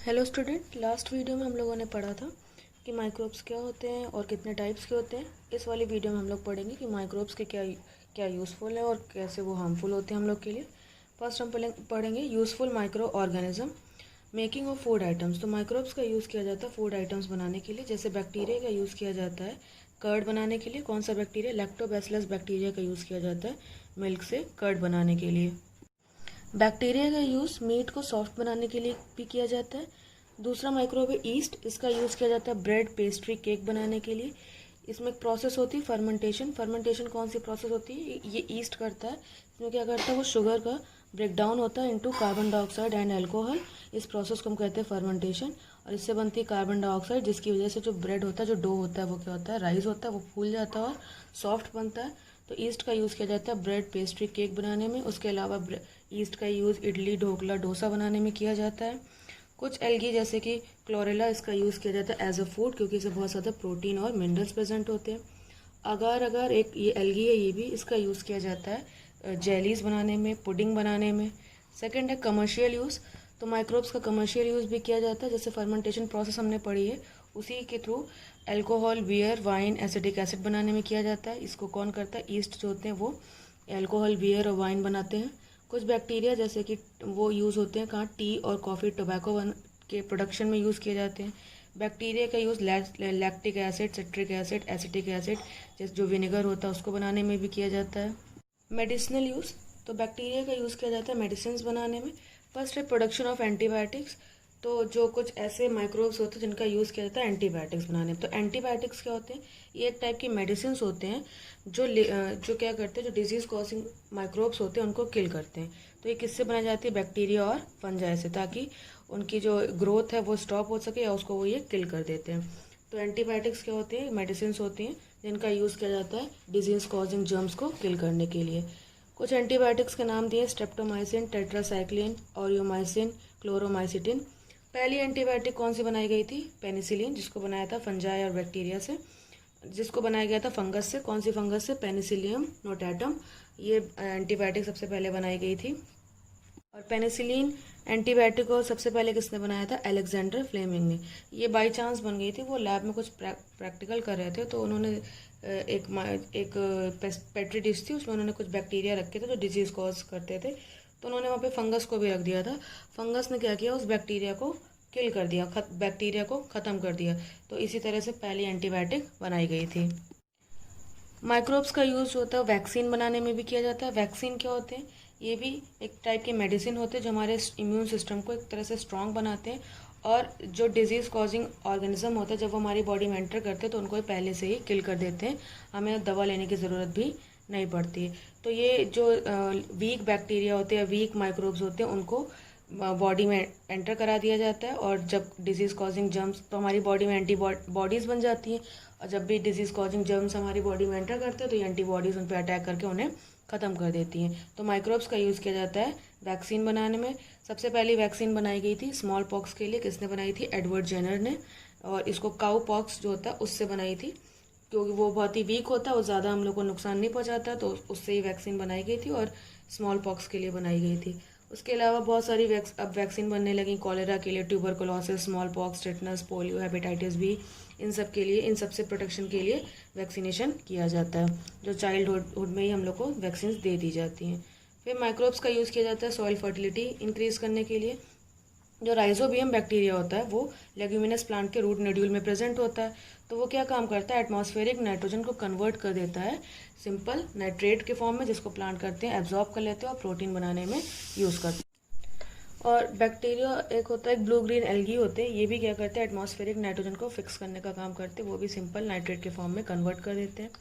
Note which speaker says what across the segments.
Speaker 1: Hello student, last video में हम लोगों ने पढ़ा था कि माइक्रोब्स क्या होते हैं और कितने टाइप्स के होते हैं। इस वाली वीडियो में हम लोग पढ़ेंगे कि माइक्रोब्स के क्या क्या यूज़फुल है और कैसे वो हार्मफुल होते हैं हम लोग के लिए। फर्स्ट हम पढ़ेंगे useful micro organism, making of food items. तो माइक्रोब्स का यूज़ किया जाता है फूड आइटम्स बनाने के लिए। जैसे बैक्टीरिया का यूज़ किया जाता है कर्ड बनाने के लिए। कौन सा बैक्टीरिया? लैक्टोबैसिलस बैक्टीरिया का यूज़ किया जाता है मिल्क से कर्ड बनाने के लिए। बैक्टीरिया का यूज़ मीट को सॉफ्ट बनाने के लिए भी किया जाता है। दूसरा माइक्रोब है ईस्ट। इसका यूज़ किया जाता है ब्रेड, पेस्ट्री, केक बनाने के लिए। इसमें एक प्रोसेस होती है फर्मेंटेशन। फर्मेंटेशन कौन सी प्रोसेस होती है? ये ईस्ट करता है। इसमें क्या करता है? वो शुगर का ब्रेक डाउन होता है into carbon dioxide and alcohol. इस प्रोसेस को हम कहते हैं फर्मेंटेशन। और इससे बनती है कार्बन डाइऑक्साइड, जिसकी वजह से जो ब्रेड होता है, जो डो होता है, वो क्या होता है? राइज होता है, वो फूल जाता है और सॉफ्ट बनता है। तो ईस्ट का यूज़ किया जाता है ब्रेड, पेस्ट्री, केक बनाने में। उसके अलावा ईस्ट का यूज़ इडली, ढोकला, डोसा बनाने में किया जाता है। कुछ एल्गी जैसे कि क्लोरेला, इसका यूज़ किया जाता है एज अ फूड, क्योंकि इसमें बहुत ज़्यादा प्रोटीन और मिनरल्स प्रेजेंट होते हैं। अगर अगर एक ये एल्गी है, ये भी इसका यूज़ किया जाता है जेलीज बनाने में, पुडिंग बनाने में। सेकंड है कमर्शियल यूज़। तो माइक्रोब्स का कमर्शियल यूज़ भी किया जाता है। जैसे फर्मेंटेशन प्रोसेस हमने पढ़ी है, उसी के through alcohol, beer, wine, acetic acid बनाने में किया जाता है। इसको कौन करता है? ईस्ट जो होते हैं वो अल्कोहल, बियर और वाइन बनाते हैं। कुछ बैक्टीरिया जैसे कि वो यूज़ होते हैं कहाँ? टी और कॉफ़ी, टोबैको के प्रोडक्शन में यूज़ किए जाते हैं। बैक्टीरिया का use lactic acid, citric acid, acetic acid, जैसे जो विनेगर होता है उसको बनाने में भी किया जाता है। Medicinal use. तो बैक्टीरिया का यूज़ किया जाता है मेडिसिन बनाने में। फर्स्ट है प्रोडक्शन ऑफ एंटीबायोटिक्स। तो जो कुछ ऐसे माइक्रोब्स होते हैं जिनका यूज़ किया जाता है एंटीबायोटिक्स बनाने में। तो एंटीबायोटिक्स क्या होते हैं? ये एक टाइप की मेडिसिन होते हैं जो क्या करते हैं, जो डिजीज़ कॉजिंग माइक्रोब्स होते हैं उनको किल करते हैं। तो ये किससे बनाई जाती है? बैक्टीरिया और फंजाई से, ताकि उनकी जो ग्रोथ है वो स्टॉप हो सके या उसको वो ये किल कर देते हैं। तो एंटीबायोटिक्स क्या होते हैं? मेडिसिन होती हैं जिनका यूज़ किया जाता है डिजीज़ कॉजिंग जर्म्स को किल करने के लिए। कुछ एंटीबायोटिक्स के नाम दिए: स्ट्रेप्टोमाइसिन, टेट्रासाइक्लिन, ओरियोमाइसिन, क्लोरोमाइसिटिन। पहली एंटीबायोटिक कौन सी बनाई गई थी? पेनिसिलिन, जिसको बनाया था फंजाई और बैक्टीरिया से, जिसको बनाया गया था फंगस से। कौन सी फंगस से? Penicillium notatum. ये एंटीबायोटिक सबसे पहले बनाई गई थी। और पेनिसिलिन एंटीबायोटिक को सबसे पहले किसने बनाया था? अलेक्जेंडर फ्लेमिंग ने। ये बाय चांस बन गई थी। वो लैब में कुछ प्रैक्टिकल कर रहे थे, तो उन्होंने एक पेट्री डिश थी, उसमें उन्होंने कुछ बैक्टीरिया रखे थे जो डिजीज कॉज करते थे। तो उन्होंने वहाँ पे फंगस को भी रख दिया था। फंगस ने क्या किया? उस बैक्टीरिया को किल कर दिया, बैक्टीरिया को ख़त्म कर दिया। तो इसी तरह से पहली एंटीबायोटिक बनाई गई थी। माइक्रोब्स का यूज़ होता है वैक्सीन बनाने में भी किया जाता है। वैक्सीन क्या होते हैं? ये भी एक टाइप के मेडिसिन होते हैं जो हमारे इम्यून सिस्टम को एक तरह से स्ट्रांग बनाते हैं। और जो डिजीज़ कॉजिंग ऑर्गेनिज्म होता है, जब वो हमारी बॉडी में एंटर करते हैं तो उनको पहले से ही किल कर देते हैं। हमें दवा लेने की ज़रूरत भी नहीं पड़ती है। तो ये जो वीक बैक्टीरिया होते हैं, वीक माइक्रोब्स होते हैं, उनको बॉडी में एंटर करा दिया जाता है। और जब डिजीज़ कॉजिंग जर्म्स, तो हमारी बॉडी में एंटीबॉडीज़ बन जाती हैं। और जब भी डिजीज़ कॉजिंग जर्म्स हमारी बॉडी में एंटर करते हैं तो ये एंटीबॉडीज़ उन पर अटैक करके उन्हें ख़त्म कर देती हैं। तो माइक्रोब्स का यूज़ किया जाता है वैक्सीन बनाने में। सबसे पहली वैक्सीन बनाई गई थी स्मॉल पॉक्स के लिए। किसने बनाई थी? एडवर्ड जेनर ने। और इसको काउ पॉक्स जो होता है उससे बनाई थी, क्योंकि वो बहुत ही वीक होता है, वो ज़्यादा हम लोग को नुकसान नहीं पहुँचाता, तो उससे ही वैक्सीन बनाई गई थी और स्मॉल पॉक्स के लिए बनाई गई थी। उसके अलावा बहुत सारी अब वैक्सीन बनने लगी कॉलेरा के लिए, tuberculosis, smallpox, tetanus, polio, hepatitis B. इन सब के लिए, इन सब से प्रोटेक्शन के लिए वैक्सीनेशन किया जाता है, जो चाइल्डहुड में ही हम लोग को वैक्सीन दे दी जाती हैं। फिर माइक्रोब्स का यूज़ किया जाता है सॉइल फर्टिलिटी इंक्रीज़ करने के लिए। जो राइजोबियम बैक्टीरिया होता है वो लेग्यूमिनस प्लांट के रूट नोड्यूल में प्रेजेंट होता है। तो वो क्या काम करता है? एटमॉस्फेरिक नाइट्रोजन को कन्वर्ट कर देता है सिंपल नाइट्रेट के फॉर्म में, जिसको प्लांट करते हैं एब्जॉर्ब कर लेते हैं और प्रोटीन बनाने में यूज़ करते हैं। और बैक्टीरिया एक होता है, एक ब्लू ग्रीन एल्गी होते हैं, ये भी क्या करते हैं? एटमॉस्फेरिक नाइट्रोजन को फिक्स करने का काम करते हैं, वो भी सिंपल नाइट्रेट के फॉर्म में कन्वर्ट कर देते हैं।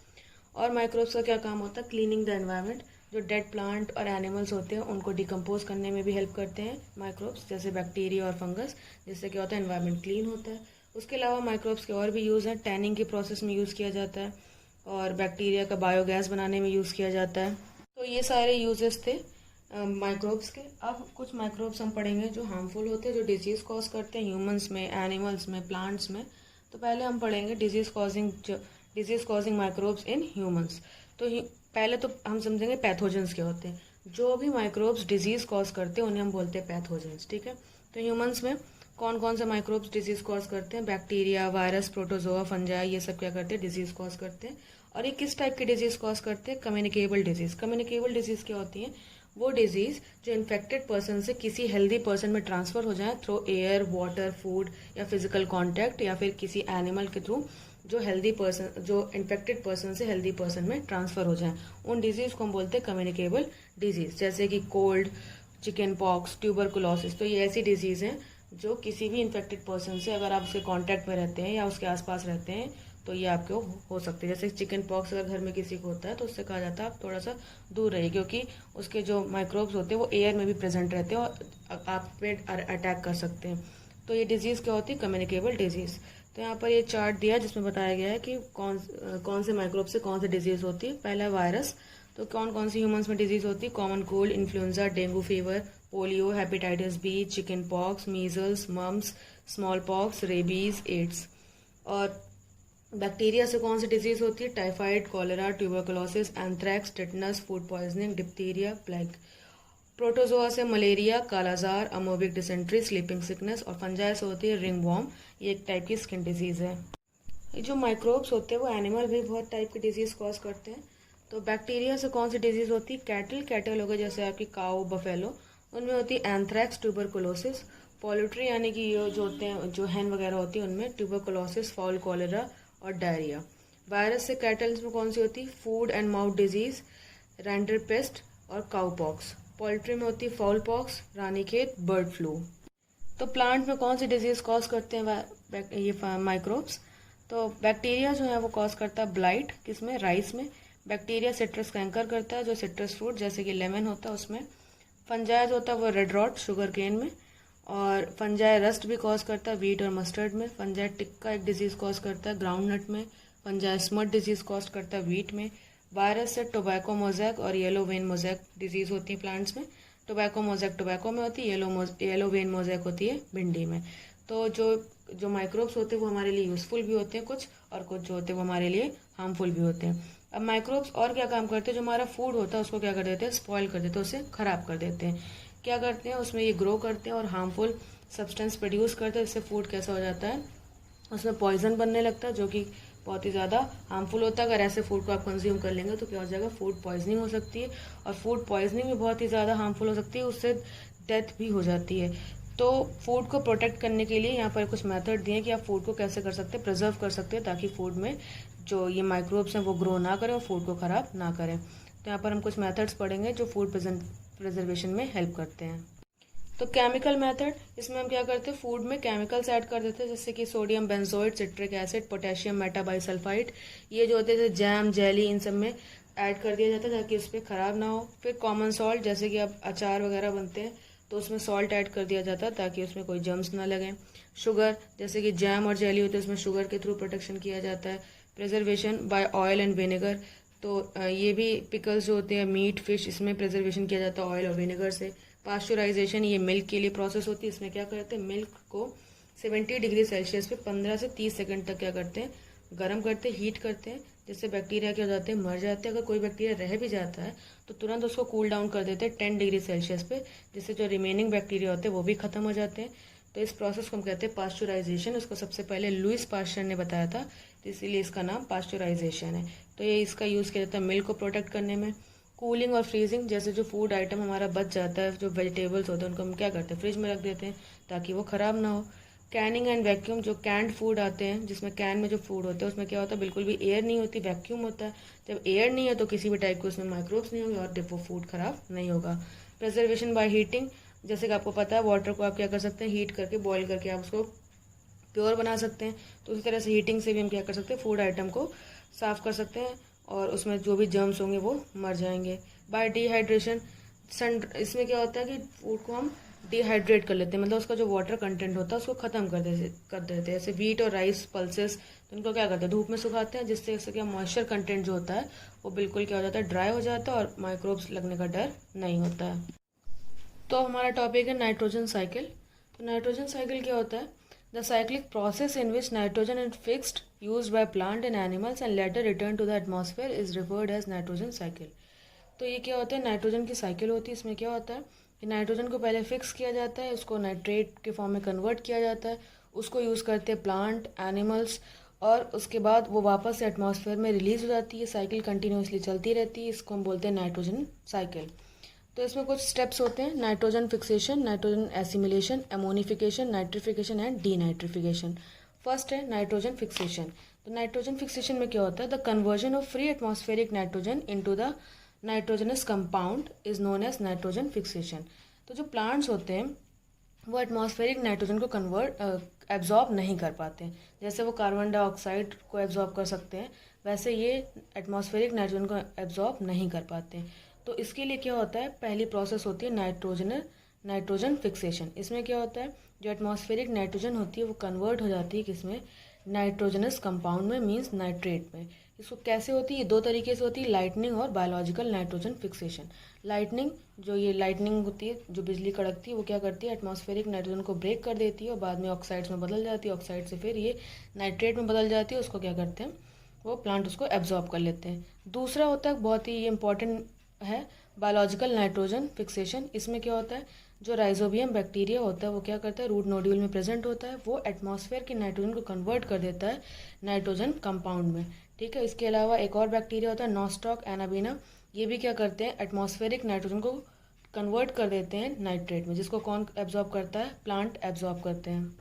Speaker 1: और माइक्रोब्स का क्या काम होता है? Cleaning the environment. जो डेड प्लांट और एनिमल्स होते हैं उनको डिकम्पोज करने में भी हेल्प करते हैं माइक्रोब्स, जैसे बैक्टीरिया और फंगस, जिससे क्या होता है? एनवायरनमेंट क्लीन होता है। उसके अलावा माइक्रोब्स के और भी यूज़ हैं। टैनिंग के प्रोसेस में यूज़ किया जाता है और बैक्टीरिया का बायोगैस बनाने में यूज़ किया जाता है। तो ये सारे यूजेस थे माइक्रोब्स के। अब कुछ माइक्रोब्स हम पढ़ेंगे जो हार्मफुल होते हैं, जो डिजीज़ कॉज करते हैं ह्यूमंस में, एनिमल्स में, प्लांट्स में। तो पहले हम पढ़ेंगे disease causing microbes in humans. तो पहले तो हम समझेंगे पैथोजेंस क्या होते हैं। जो भी माइक्रोब्स डिजीज़ कॉज करते हैं उन्हें हम बोलते हैं पैथोजेंस, ठीक है। तो ह्यूमंस में कौन कौन से माइक्रोब्स डिजीज़ कॉज करते हैं? बैक्टीरिया, वायरस, प्रोटोजोआ, फंजाई, ये सब क्या करते हैं? डिजीज़ कॉज करते हैं। और ये किस टाइप की डिजीज़ कॉज करते हैं? Communicable disease. कम्युनिकेबल डिजीज़ क्या होती है? वो डिजीज़ जो इन्फेक्टेड पर्सन से किसी हेल्दी पर्सन में ट्रांसफ़र हो जाए थ्रू एयर, वाटर, फूड या फिजिकल कॉन्टैक्ट, या फिर किसी एनिमल के थ्रू जो हेल्दी पर्सन, जो इन्फेक्टेड पर्सन से हेल्दी पर्सन में ट्रांसफ़र हो जाए, उन डिजीज़ को हम बोलते हैं कम्युनिकेबल डिजीज़। जैसे कि कोल्ड, चिकन पॉक्स, ट्यूबरकुलोसिस। तो ये ऐसी डिजीज़ हैं जो किसी भी इन्फेक्टेड पर्सन से अगर आप उसके कांटेक्ट में रहते हैं या उसके आसपास रहते हैं तो ये आपको हो सकती है। जैसे चिकन पॉक्स अगर घर में किसी को होता है तो उससे कहा जाता है आप थोड़ा सा दूर रहिए, क्योंकि उसके जो माइक्रोब्स होते हैं वो एयर में भी प्रेजेंट रहते हैं और आप पे अटैक कर सकते हैं। तो ये डिजीज़ क्या होती है? Communicable disease. तो यहाँ पर ये चार्ट दिया जिसमें बताया गया है कि कौन से माइक्रोब से कौन सी डिजीज़ होती है। पहला है वायरस। तो कौन कौन सी ह्यूमंस में डिजीज़ होती है? Common cold, influenza, dengue fever, polio, hepatitis B, chicken pox, measles, mumps, small pox, rabies, AIDS. और बैक्टीरिया से कौन सी डिजीज़ होती है? Typhoid, cholera, tuberculosis, anthrax, tetanus, food poisoning, diphtheria, plague. Protozoa से malaria, kalazar, amoebic dysentery, sleeping sickness. और fungi से होती है रिंगवॉर्म, ये एक टाइप की स्किन डिजीज़ है। ये जो माइक्रोब्स होते हैं वो एनिमल भी बहुत टाइप की डिजीज़ कॉज करते हैं। तो बैक्टीरिया से कौन सी डिजीज़ होती है? कैटल हो गए जैसे आपकी काऊ, बफेलो, उनमें होती है एंथ्रैक्स, ट्यूबरकुलोसिस। पोल्ट्री यानी कि ये जो होते हैं, जो हैन वगैरह होती है, उनमें ट्यूबरकुलोसिस, फाउल कॉलेरा और डायरिया। वायरस से कैटल्स में कौन सी होती है? फूड एंड माउथ डिजीज़, रैंडरपेस्ट और काउपॉक्स। पोल्ट्री में होती है foul pox, Ranikhet, bird flu. तो प्लांट में कौन सी डिजीज़ कॉज करते हैं ये माइक्रोब्स? तो बैक्टीरिया जो है वो कॉज करता है ब्लाइट, किसमें? राइस में। बैक्टीरिया सिट्रस कैंकर करता है, जो सिट्रस फ्रूट जैसे कि लेमन होता है उसमें। फंजाई जो होता है वो रेड रॉट, शुगर केन में। और फंजाई रस्ट भी कॉज करता है वीट और मस्टर्ड में। फंजाई टिक्का एक डिजीज़ कॉज करता है ग्राउंड नट में। फंजाई स्मट डिजीज़ कॉज करता है वीट में। वायरस से टोबैको मोजैक और येलो वेन मोजैक डिजीज़ होती है प्लांट्स में। टोबैको मोजैक टोबैको में होती है, येलो वेन मोजैक होती है भिंडी में। तो जो माइक्रोब्स होते हैं वो हमारे लिए यूज़फुल भी होते हैं कुछ, और कुछ जो होते हैं वो हमारे लिए हार्मफुल भी होते हैं। अब माइक्रोब्स और क्या काम करते हैं? जो हमारा फूड होता है उसको क्या कर देते हैं? स्पॉइल कर देते हैं, उसे ख़राब कर देते हैं। क्या करते हैं? उसमें ये ग्रो करते हैं और हार्मफुल सब्सटेंस प्रोड्यूस करते हैं, जिससे फूड कैसा हो जाता है? उसमें पॉइजन बनने लगता है, जो कि बहुत ही ज़्यादा हार्मफुल होता है। अगर ऐसे फूड को आप कंज्यूम कर लेंगे तो क्या हो जाएगा? फूड पॉइजनिंग हो सकती है, और फूड पॉइजनिंग भी बहुत ही ज़्यादा हार्मफुल हो सकती है, उससे डेथ भी हो जाती है। तो फूड को प्रोटेक्ट करने के लिए यहाँ पर कुछ मेथड दिए हैं कि आप फूड को कैसे कर सकते हैं, प्रिजर्व कर सकते हैं, ताकि फूड में जो ये माइक्रोब्स हैं वो ग्रो ना करें और फूड को ख़राब ना करें। तो यहाँ पर हम कुछ मेथड्स पढ़ेंगे जो फूड प्रिजर्वेशन में हेल्प करते हैं। तो केमिकल मेथड, इसमें हम क्या करते हैं? फूड में केमिकल्स ऐड कर देते हैं, जैसे कि sodium benzoate, citric acid, potassium metabisulphite. ये जो होते हैं जैसे जैम, जेली, इन सब में ऐड कर दिया जाता है ताकि उस पर ख़राब ना हो। फिर कॉमन सॉल्ट, जैसे कि अब अचार वगैरह बनते हैं तो उसमें सॉल्ट ऐड कर दिया जाता है ताकि उसमें कोई जर्म्स ना लगें। शुगर, जैसे कि जैम और जेली होते हैं उसमें शुगर के थ्रू प्रोटेक्शन किया जाता है। Preservation by oil and vinegar, तो ये भी पिकल्स जो होते हैं, मीट, फिश, इसमें प्रिजर्वेशन किया जाता है ऑयल और विनेगर से। पास्चुराइजेशन, ये मिल्क के लिए प्रोसेस होती है, इसमें क्या करते हैं? मिल्क को 70 डिग्री सेल्सियस पे 15 से 30 सेकंड तक क्या करते हैं? गर्म करते हैं, हीट करते हैं, जिससे बैक्टीरिया क्या हो जाते हैं? मर जाते हैं। अगर कोई बैक्टीरिया रह भी जाता है तो तुरंत उसको कूल डाउन कर देते हैं 10 डिग्री सेल्सियस पे, जिससे जो रिमेनिंग बैक्टीरिया होते हैं वो भी खत्म हो जाते हैं। तो इस प्रोसेस को हम कहते हैं पास्चुराइजेशन। इसको सबसे पहले लुइस पास्चर ने बताया था, तो इसीलिए इसका नाम पास्चुराइजेशन है। तो ये इसका यूज़ किया जाता है मिल्क को प्रोटेक्ट करने में। कूलिंग और फ्रीजिंग, जैसे जो फूड आइटम हमारा बच जाता है, जो वेजिटेबल्स होते हैं उनको हम क्या करते हैं? फ्रिज में रख देते हैं ताकि वो ख़राब ना हो। कैनिंग एंड वैक्यूम, जो कैंड फूड आते हैं जिसमें कैन में जो फूड होता है उसमें क्या होता है? बिल्कुल भी एयर नहीं होती, वैक्यूम होता है। जब एयर नहीं है तो किसी भी टाइप के उसमें माइक्रोब्स नहीं होंगे और वो फूड ख़राब नहीं होगा। प्रिजर्वेशन बाय हीटिंग, जैसे कि आपको पता है वाटर को आप क्या कर सकते हैं? हीट करके, बॉयल करके आप उसको प्योर बना सकते हैं। तो उसी तरह से हीटिंग से भी हम क्या कर सकते हैं? फूड आइटम को साफ़ कर सकते हैं और उसमें जो भी जर्म्स होंगे वो मर जाएंगे। बाय डिहाइड्रेशन, इसमें क्या होता है कि फूड को हम डिहाइड्रेट कर लेते हैं, मतलब उसका जो वाटर कंटेंट होता है उसको ख़त्म कर देते हैं। जैसे वीट और राइस पल्सेस, तो इनको क्या करते हैं? धूप में सुखाते हैं, जिससे इससे क्या मॉइस्चर कंटेंट जो होता है वो बिल्कुल क्या हो जाता है? ड्राई हो जाता है और माइक्रोब्स लगने का डर नहीं होता है। तो हमारा टॉपिक है नाइट्रोजन साइकिल। तो नाइट्रोजन साइकिल क्या होता है? The cyclic process in which nitrogen is fixed, used by plant and animals and later return to the atmosphere is referred as nitrogen cycle. तो ये क्या होता है? नाइट्रोजन की साइकिल होती है। इसमें क्या होता है? कि नाइट्रोजन को पहले फिक्स किया जाता है, उसको नाइट्रेट के फॉर्म में कन्वर्ट किया जाता है, उसको यूज़ करते हैं प्लांट, एनिमल्स, और उसके बाद वो वापस से एटमॉस्फेयर में रिलीज़ हो जाती है। साइकिल कंटिन्यूसली चलती रहती है, इसको हम बोलते हैं नाइट्रोजन साइकिल। तो इसमें कुछ स्टेप्स होते हैं: nitrogen fixation, nitrogen assimilation, ammonification, nitrification and denitrification. First है नाइट्रोजन फिक्सेशन। तो नाइट्रोजन फिक्सेशन में क्या होता है? The conversion of free atmospheric nitrogen into the nitrogenous compound is known as nitrogen fixation. तो जो प्लांट्स होते हैं वो एटमॉस्फेरिक नाइट्रोजन को एब्जॉर्ब नहीं कर पाते। जैसे वो कार्बन डाइऑक्साइड को एब्जॉर्ब कर सकते हैं, वैसे ये एटमॉस्फेरिक नाइट्रोजन को एब्जॉर्ब नहीं कर पाते। तो इसके लिए क्या होता है? पहली प्रोसेस होती है नाइट्रोजन फिक्सेशन। इसमें क्या होता है? जो एटमॉस्फेरिक नाइट्रोजन होती है वो कन्वर्ट हो जाती है किसमें? नाइट्रोजनस कंपाउंड में, मीन्स नाइट्रेट में। इसको कैसे होती है? ये दो तरीके से होती है, लाइटनिंग और बायोलॉजिकल नाइट्रोजन फिक्सेशन। लाइटनिंग, जो ये लाइटनिंग होती है, जो बिजली कड़कती है, वो क्या करती है? एटमॉस्फेरिक नाइट्रोजन को ब्रेक कर देती है और बाद में ऑक्साइड्स में बदल जाती है। ऑक्साइड से फिर ये नाइट्रेट में बदल जाती है। उसको क्या करते हैं? वो प्लांट उसको एब्जॉर्ब कर लेते हैं। दूसरा होता है, बहुत ही इंपॉर्टेंट है, बायोलॉजिकल नाइट्रोजन फिक्सेशन। इसमें क्या होता है? जो राइजोबियम बैक्टीरिया होता है वो क्या करता है? रूट नोड्यूल में प्रेजेंट होता है, वो एटमॉस्फेयर की नाइट्रोजन को कन्वर्ट कर देता है नाइट्रोजन कंपाउंड में। ठीक है। इसके अलावा एक और बैक्टीरिया होता है नॉस्टॉक एनाबीना। ये भी क्या करते हैं? एटमॉस्फेरिक नाइट्रोजन को कन्वर्ट कर देते हैं नाइट्रेट में, जिसको कौन एब्जॉर्ब करता है? प्लांट एब्जॉर्ब करते हैं।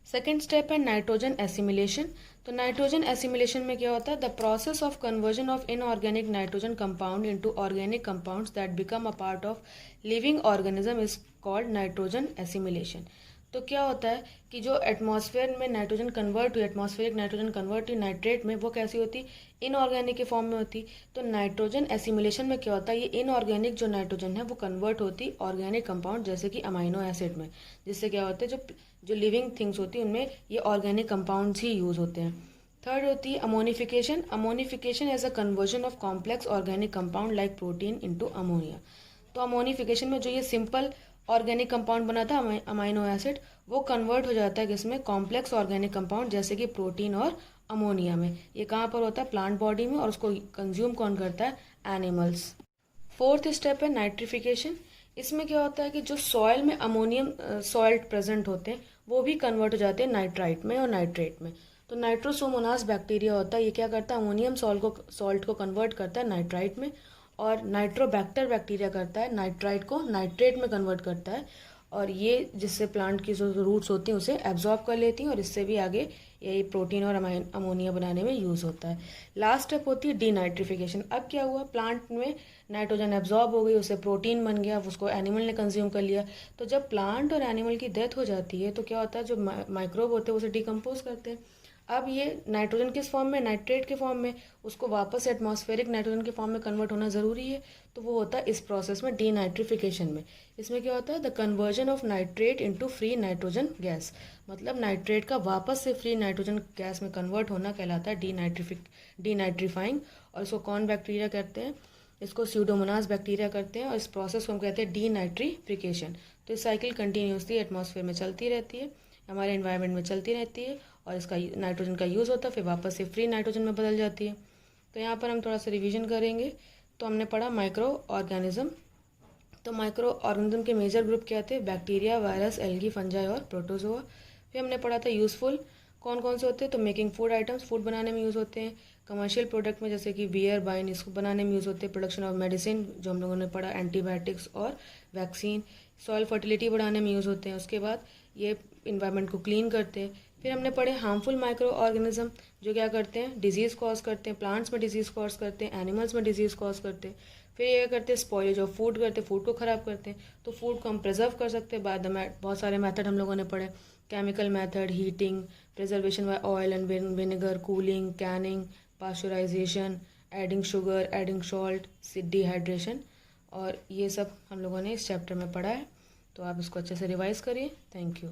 Speaker 1: सेकेंड स्टेप है नाइट्रोजन एसिमिलेशन। तो नाइट्रोजन एसिमिलेशन में क्या होता है? The process of conversion of inorganic nitrogen compound into organic compounds that become a part of living organism is called nitrogen assimilation. तो क्या होता है कि जो एटमॉस्फेयर में नाइट्रोजन कन्वर्ट हुई, एटमॉस्फेरिक नाइट्रोजन कन्वर्ट हुई नाइट्रेट में, वो कैसी होती? इनऑर्गेनिक के फॉर्म में होती। तो नाइट्रोजन एसिमिलेशन में क्या होता है? ये इनऑर्गेनिक जो नाइट्रोजन है वो कन्वर्ट होती ऑर्गेनिक कंपाउंड जैसे कि अमाइनो एसिड में, जिससे क्या होता है? जो लिविंग थिंग्स होती है उनमें ये ऑर्गेनिक कंपाउंड्स ही यूज होते हैं। थर्ड होती है ammonification. Ammonification as a conversion of complex organic compound like protein into ammonia. तो अमोनिफिकेशन में जो ये सिंपल ऑर्गेनिक कंपाउंड बना था अमाइनो एसिड, वो कन्वर्ट हो जाता है किसमें? कॉम्प्लेक्स ऑर्गेनिक कंपाउंड जैसे कि प्रोटीन और अमोनिया में। ये कहाँ पर होता है? प्लांट बॉडी में, और उसको कंज्यूम कौन करता है? एनिमल्स। फोर्थ स्टेप है नाइट्रिफिकेशन। इसमें क्या होता है कि जो सॉइल में अमोनियम सॉल्ट प्रेजेंट होते हैं वो भी कन्वर्ट हो जाते हैं नाइट्राइट में और नाइट्रेट में। तो नाइट्रोसोमोनास बैक्टीरिया होता है, ये क्या करता है? अमोनियम सॉल्ट को कन्वर्ट करता है नाइट्राइट में, और नाइट्रोबैक्टर बैक्टीरिया करता है नाइट्राइट को नाइट्रेट में कन्वर्ट करता है, और ये जिससे प्लांट की जो रूट्स होती हैं उसे एब्जॉर्ब कर लेती हैं, और इससे भी आगे यही प्रोटीन और अमोनिया बनाने में यूज़ होता है। लास्ट स्टेप होती है डीनाइट्रिफिकेशन। अब क्या हुआ? प्लांट में नाइट्रोजन एब्जॉर्ब हो गई, उससे प्रोटीन बन गया, उसको एनिमल ने कंज्यूम कर लिया। तो जब प्लांट और एनिमल की डेथ हो जाती है तो क्या होता है? जो माइक्रोब होते हैं उसे डिकम्पोज करते हैं। अब ये नाइट्रोजन किस फॉर्म में? नाइट्रेट के फॉर्म में। उसको वापस एटमॉस्फेरिक नाइट्रोजन के फॉर्म में कन्वर्ट होना ज़रूरी है, तो वो होता है इस प्रोसेस में डीनाइट्रिफिकेशन में। इसमें क्या होता है? The conversion of nitrate into free nitrogen gas. मतलब नाइट्रेट का वापस से फ्री नाइट्रोजन गैस में कन्वर्ट होना कहलाता है डीनाइट्रीफाइंग। और इसको कौन बैक्टीरिया करते हैं? इसको स्यूडोमोनास बैक्टीरिया करते हैं, और इस प्रोसेस को हम कहते हैं डीनाइट्रिफिकेशन। तो इस साइकिल कंटिन्यूसली एटमॉस्फेयर में चलती रहती है, हमारे एनवायरनमेंट में चलती रहती है, और इसका नाइट्रोजन का यूज़ होता है, फिर वापस से फ्री नाइट्रोजन में बदल जाती है। तो यहाँ पर हम थोड़ा सा रिवीजन करेंगे। तो हमने पढ़ा माइक्रो ऑर्गेनिज्म। तो माइक्रो ऑर्गेनिज्म के मेजर ग्रुप क्या थे? बैक्टीरिया, वायरस, एल्गी, फंजाई और प्रोटोजोआ। फिर हमने पढ़ा था यूज़फुल कौन कौन से होते हैं? तो मेकिंग फूड आइटम्स, फूड बनाने में यूज़ होते हैं। कमर्शियल प्रोडक्ट में जैसे कि बियर, वाइन, इसको बनाने में यूज़ होते हैं। प्रोडक्शन ऑफ मेडिसिन, जो हम लोगों ने पढ़ा, एंटीबायोटिक्स और वैक्सीन। सॉइल फर्टिलिटी बढ़ाने में यूज़ होते हैं। उसके बाद ये इन्वायरमेंट को क्लीन करते हैं। फिर हमने पढ़े हार्मफुल माइक्रो ऑर्गेनिज्म, जो क्या करते हैं? डिजीज़ कॉज करते हैं। प्लांट्स में डिजीज़ कॉज करते हैं, एनिमल्स में डिजीज़ कॉज करते हैं। फिर ये करते हैं? स्पॉइलेज ऑफ फूड करते हैं, फूड को ख़राब करते हैं। तो फूड को हम प्रिजर्व कर सकते हैं बाय द बहुत सारे मेथड हम लोगों ने पढ़े। Chemical method, heating, preservation by oil and vinegar, cooling, canning, pasteurisation, adding sugar, adding salt, dehydration. और ये सब हम लोगों ने इस चैप्टर में पढ़ा है। तो आप इसको अच्छे से रिवाइज करिए। Thank you.